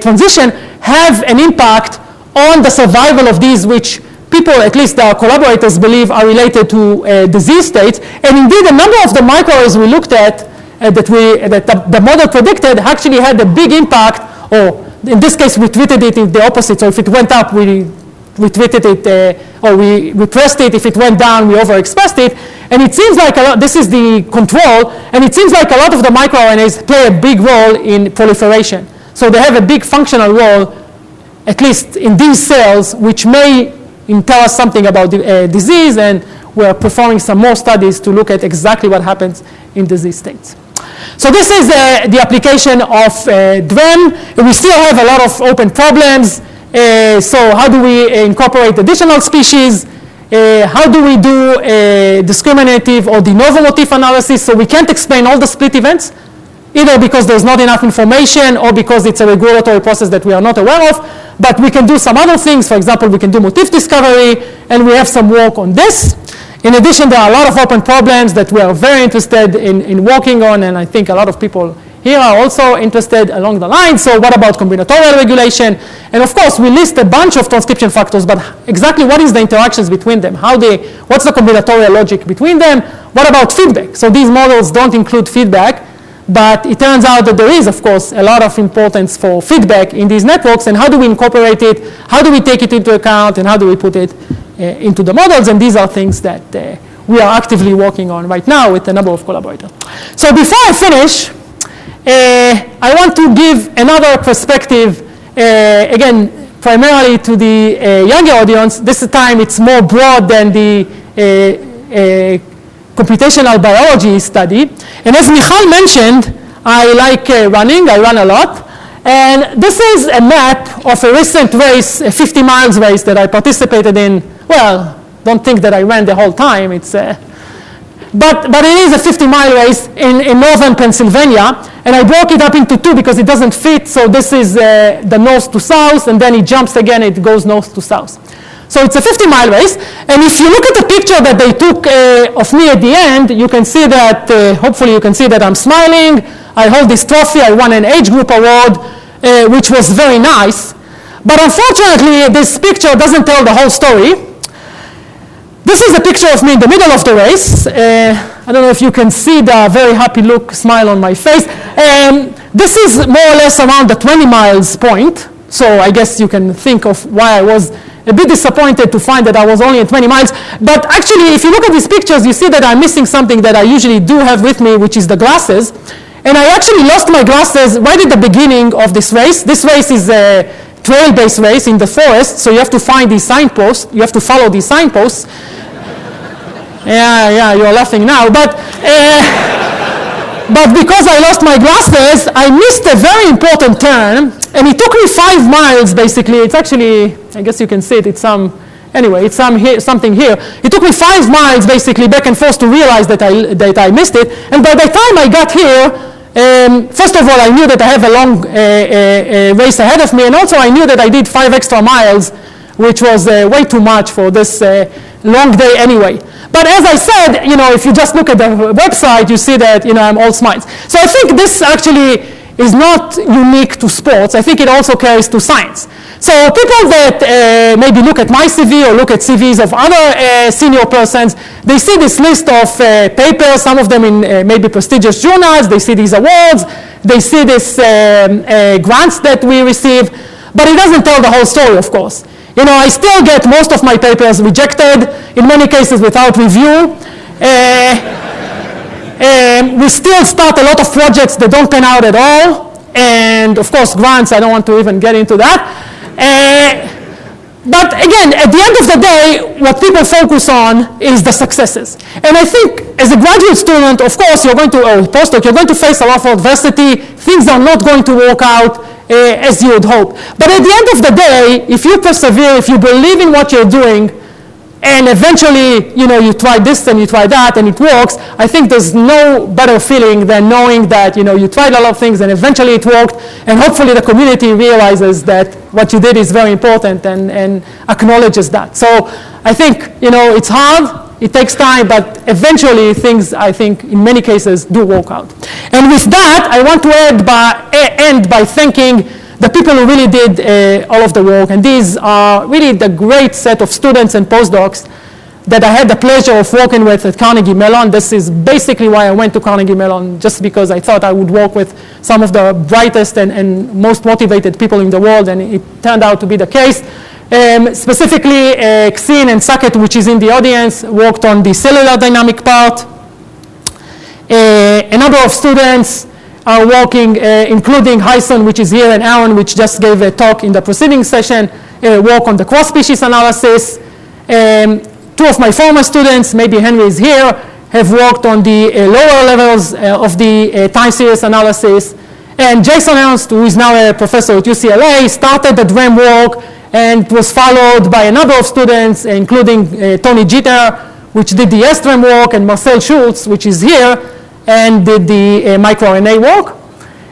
[SPEAKER 2] transition have an impact on the survival of these, which people, at least our collaborators, believe are related to disease states. And indeed, a number of the microRNAs we looked at that the model predicted actually had a big impact, or in this case, we treated it in the opposite. So if it went up, we treated it, or we repressed it. If it went down, we overexpressed it. And it seems like this is the control, and it seems like a lot of the microRNAs play a big role in proliferation. So they have a big functional role, at least in these cells, which may tell us something about the disease, and we're performing some more studies to look at exactly what happens in disease states. So this is the application of DREM. We still have a lot of open problems. So how do we incorporate additional species? How do we do discriminative or de novo motif analysis? So we can't explain all the split events, either because there's not enough information or because it's a regulatory process that we are not aware of. But we can do some other things. For example, we can do motif discovery, and we have some work on this. In addition, there are a lot of open problems that we are very interested in working on, and I think a lot of people here are also interested along the line. So what about combinatorial regulation? And of course, we list a bunch of transcription factors, but exactly what is the interactions between them? What's the combinatorial logic between them? What about feedback? So these models don't include feedback, but it turns out that there is, of course, a lot of importance for feedback in these networks, and how do we incorporate it? How do we take it into account, and how do we put it into the models? And these are things that we are actively working on right now with a number of collaborators. So before I finish, I want to give another perspective, again, primarily to the younger audience. This time it's more broad than the computational biology study. And as Michal mentioned, I like running. I run a lot. And this is a map of a recent race, a 50 miles race that I participated in. Well, don't think that I ran the whole time. It's but it is a 50-mile race in northern Pennsylvania, and I broke it up into two because it doesn't fit. So this is the north to south, and then it jumps again, it goes north to south. So it's a 50-mile race, and if you look at the picture that they took of me at the end, you can see that, hopefully you can see that I'm smiling. I hold this trophy. I won an age group award, which was very nice. But unfortunately, this picture doesn't tell the whole story. This is a picture of me in the middle of the race. I don't know if you can see the very happy smile on my face. This is more or less around the 20 miles point. So I guess you can think of why I was a bit disappointed to find that I was only at 20 miles. But actually, if you look at these pictures, you see that I'm missing something that I usually do have with me, which is the glasses. And I actually lost my glasses right at the beginning of this race. This race is a trail-based race in the forest, so you have to find these signposts. You have to follow these signposts. Yeah, you're laughing now. But because I lost my glasses, I missed a very important turn, and it took me 5 miles, basically. It's actually, I guess you can see it. It's something here. It took me 5 miles, basically, back and forth to realize that I missed it. And by the time I got here, first of all, I knew that I have a long race ahead of me, and also I knew that I did 5 extra miles, which was way too much for this long day anyway. But as I said, if you just look at the website, you see that I'm all smiles. So I think this actually is not unique to sports. I think it also carries to science. So people that maybe look at my CV or look at CVs of other senior persons, they see this list of papers, some of them in maybe prestigious journals. They see these awards. They see these grants that we receive. But it doesn't tell the whole story, of course. I still get most of my papers rejected, in many cases without review. We still start a lot of projects that don't pan out at all. And of course, grants, I don't want to even get into that. But again, at the end of the day, what people focus on is the successes. And I think as a graduate student, of course, or postdoc, you're going to face a lot of adversity. Things are not going to work out as you would hope. But at the end of the day, if you persevere, if you believe in what you're doing, and eventually, you try this and you try that and it works, I think there's no better feeling than knowing that, you tried a lot of things and eventually it worked, and hopefully the community realizes that what you did is very important and acknowledges that. So I think, it's hard, it takes time, but eventually things, I think, in many cases do work out. And with that, I want to end by thanking the people who really did all of the work, and these are really the great set of students and postdocs that I had the pleasure of working with at Carnegie Mellon. This is basically why I went to Carnegie Mellon, just because I thought I would work with some of the brightest and most motivated people in the world, and it turned out to be the case. Specifically, Xin and Saket, which is in the audience, worked on the cellular dynamic part. A number of students are working, including Hyson, which is here, and Aaron, which just gave a talk in the preceding session, work on the cross-species analysis. Two of my former students, maybe Henry is here, have worked on the lower levels of the time series analysis. And Jason Ernst, who is now a professor at UCLA, started the DRAM work and was followed by a number of students, including Tony Jeter, which did the SDRAM work, and Marcel Schultz, which is here, and did the microRNA work.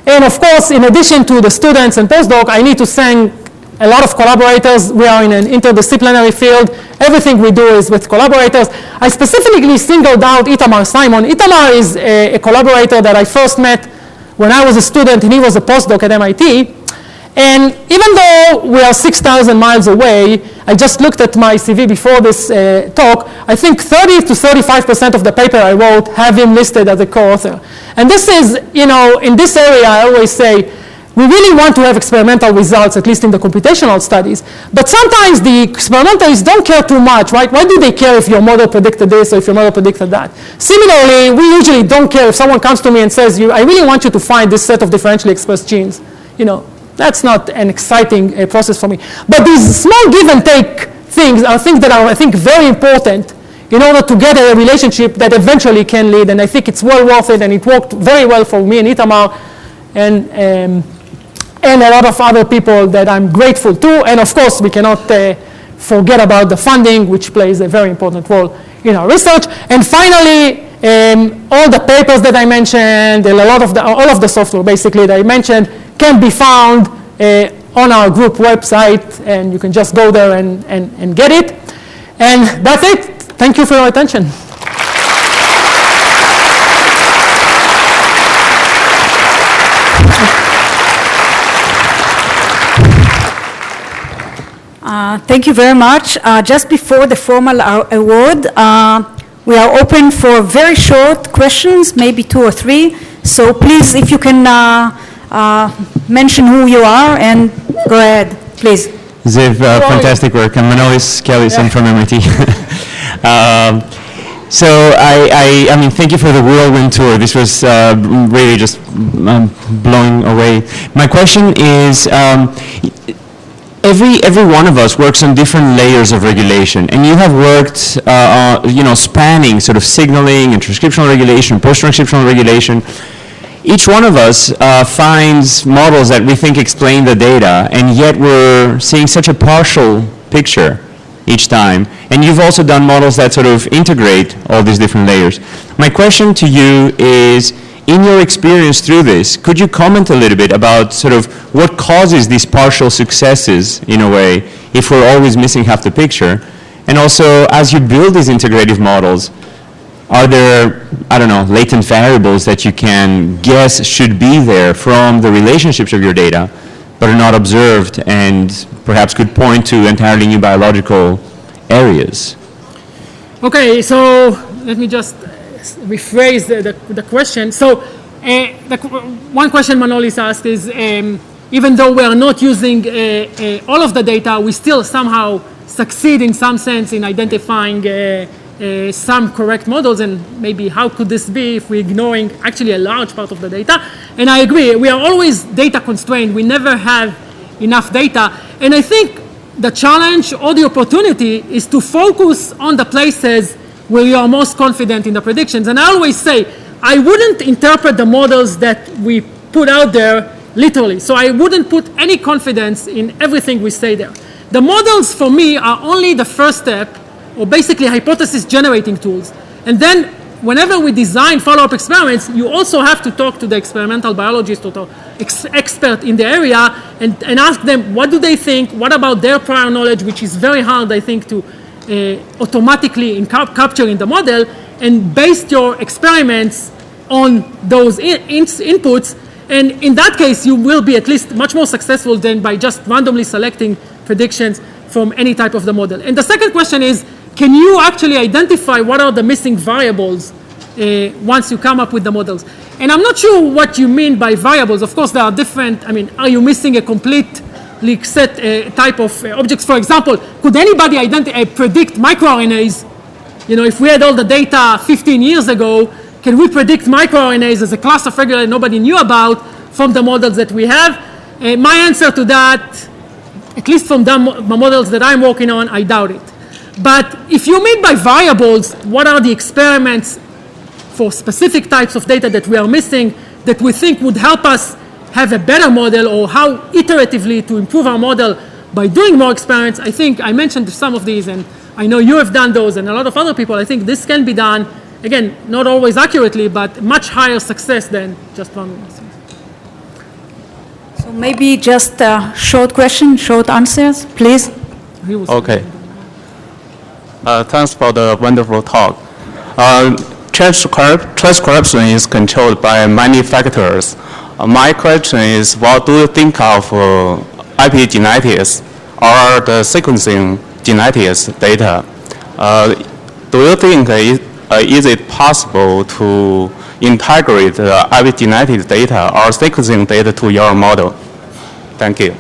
[SPEAKER 2] And of course, in addition to the students and postdoc, I need to thank a lot of collaborators. We are in an interdisciplinary field. Everything we do is with collaborators. I specifically singled out Itamar Simon. Itamar is a collaborator that I first met when I was a student, and he was a postdoc at MIT. And even though we are 6,000 miles away, I just looked at my CV before this talk, I think 30 to 35% of the paper I wrote have him listed as a co-author. And this is, in this area, I always say, we really want to have experimental results, at least in the computational studies. But sometimes the experimentalists don't care too much, right? Why do they care if your model predicted this or if your model predicted that? Similarly, we usually don't care if someone comes to me and says, I really want you to find this set of differentially expressed genes. That's not an exciting process for me. But these small give and take things are things that are, I think, very important in order to get a relationship that eventually can lead. And I think it's well worth it, and it worked very well for me and Itamar and a lot of other people that I'm grateful to. And of course, we cannot forget about the funding, which plays a very important role in our research. And finally, all the papers that I mentioned, and all of the software basically that I mentioned, can be found on our group website, and you can just go there and get it. And that's it. Thank you for your attention.
[SPEAKER 1] Thank you very much. Just before the formal award, we are open for very short questions, maybe 2 or 3. So please, if you can mention who you are and go ahead, please.
[SPEAKER 3] Ziv, fantastic work. I'm Manolis Kellyson from MIT. So I mean, thank you for the whirlwind tour. This was really just blowing away. My question is, every one of us works on different layers of regulation, and you have worked, spanning sort of signaling and transcriptional regulation, post-transcriptional regulation. Each one of us finds models that we think explain the data, and yet we're seeing such a partial picture each time. And you've also done models that sort of integrate all these different layers. My question to you is, in your experience through this, could you comment a little bit about sort of what causes these partial successes, in a way, if we're always missing half the picture? And also, as you build these integrative models, are there, I don't know, latent variables that you can guess should be there from the relationships of your data, but are not observed and perhaps could point to entirely new biological areas?
[SPEAKER 2] Okay, so let me just rephrase the question. So one question Manolis asked is, even though we are not using all of the data, we still somehow succeed in some sense in identifying some correct models, and maybe how could this be if we're ignoring actually a large part of the data? And I agree, we are always data constrained. We never have enough data. And I think the challenge or the opportunity is to focus on the places where you are most confident in the predictions. And I always say, I wouldn't interpret the models that we put out there literally. So I wouldn't put any confidence in everything we say there. The models for me are only the first step or basically hypothesis-generating tools. And then whenever we design follow-up experiments, you also have to talk to the experimental biologist or the expert in the area and ask them what do they think, what about their prior knowledge, which is very hard, I think, to automatically capture in the model, and base your experiments on those inputs. And in that case, you will be at least much more successful than by just randomly selecting predictions from any type of the model. And the second question is, can you actually identify what are the missing variables once you come up with the models? And I'm not sure what you mean by variables. Of course, there are different. I mean, are you missing a completely set type of objects? For example, could anybody predict microRNAs? You know, if we had all the data 15 years ago, can we predict microRNAs as a class of regulator nobody knew about from the models that we have? My answer to that, at least from the models that I'm working on, I doubt it. But if you mean by variables, what are the experiments for specific types of data that we are missing that we think would help us have a better model, or how iteratively to improve our model by doing more experiments? I think I mentioned some of these, and I know you have done those, and a lot of other people. I think this can be done, again, not always accurately, but much higher success than just one.
[SPEAKER 1] So maybe just a short question, short answers, please.
[SPEAKER 4] Okay. Thanks for the wonderful talk. Transcription is controlled by many factors. My question is, what do you think of epigenetics or the sequencing genetics data? Do you think is it possible to integrate the epigenetics data or sequencing data to your model? Thank you.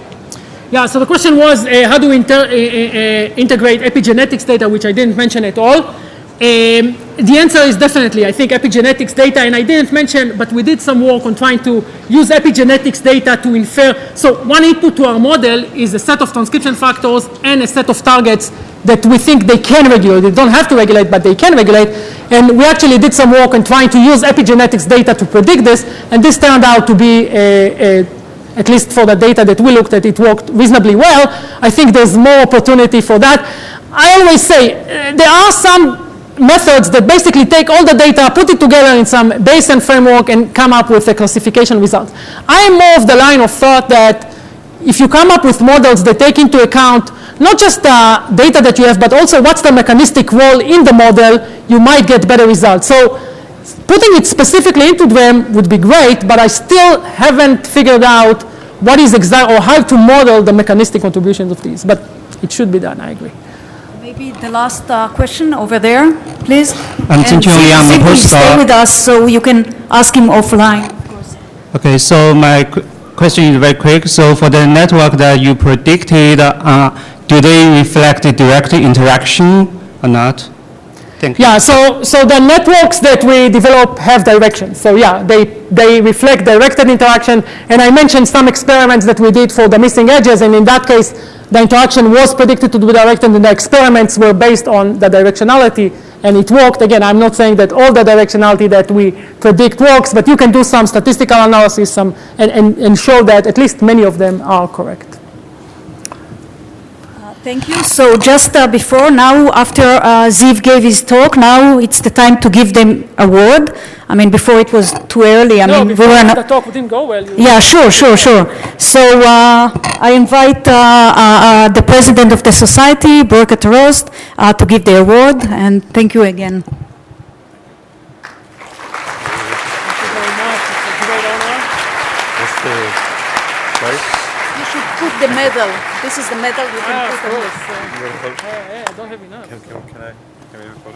[SPEAKER 2] Yeah, so the question was, how do we integrate epigenetics data, which I didn't mention at all. The answer is definitely. I think epigenetics data, and I didn't mention, but we did some work on trying to use epigenetics data to infer. So one input to our model is a set of transcription factors and a set of targets that we think they can regulate. They don't have to regulate, but they can regulate. And we actually did some work on trying to use epigenetics data to predict this, and this turned out to be at least for the data that we looked at, it worked reasonably well. I think there's more opportunity for that. I always say there are some methods that basically take all the data, put it together in some Bayesian framework, and come up with a classification result. I am more of the line of thought that if you come up with models that take into account not just the data that you have, but also what's the mechanistic role in the model, you might get better results. So putting it specifically into them would be great, but I still haven't figured out what is exact or how to model the mechanistic contributions of these. But it should be done, I agree.
[SPEAKER 1] Maybe the last question over there, please.
[SPEAKER 5] I'm Tintioli. I'm a postdoc.
[SPEAKER 1] Stay with us so you can ask him offline.
[SPEAKER 5] Okay, so my question is very quick. So for the network that you predicted, do they reflect the direct interaction or not? Thank you.
[SPEAKER 2] Yeah, so the networks that we develop have directions. So yeah, they reflect directed interaction. And I mentioned some experiments that we did for the missing edges. And in that case, the interaction was predicted to be directed, and the experiments were based on the directionality. And it worked. Again, I'm not saying that all the directionality that we predict works, but you can do some statistical analysis and show that at least many of them are correct.
[SPEAKER 1] Thank you. So just before, now after Ziv gave his talk, now it's the time to give them a award. I mean, before it was too early. I mean,
[SPEAKER 2] before the talk didn't go well.
[SPEAKER 1] Yeah, sure. So I invite the president of the society, Berkat Rost, to give the award, and thank you again.
[SPEAKER 2] Thank you very much. It's a great honor.
[SPEAKER 4] What's the price?
[SPEAKER 1] You should put the medal. This is the medal you can put on this.
[SPEAKER 2] Yeah, I don't have enough.
[SPEAKER 4] Can I have a photo?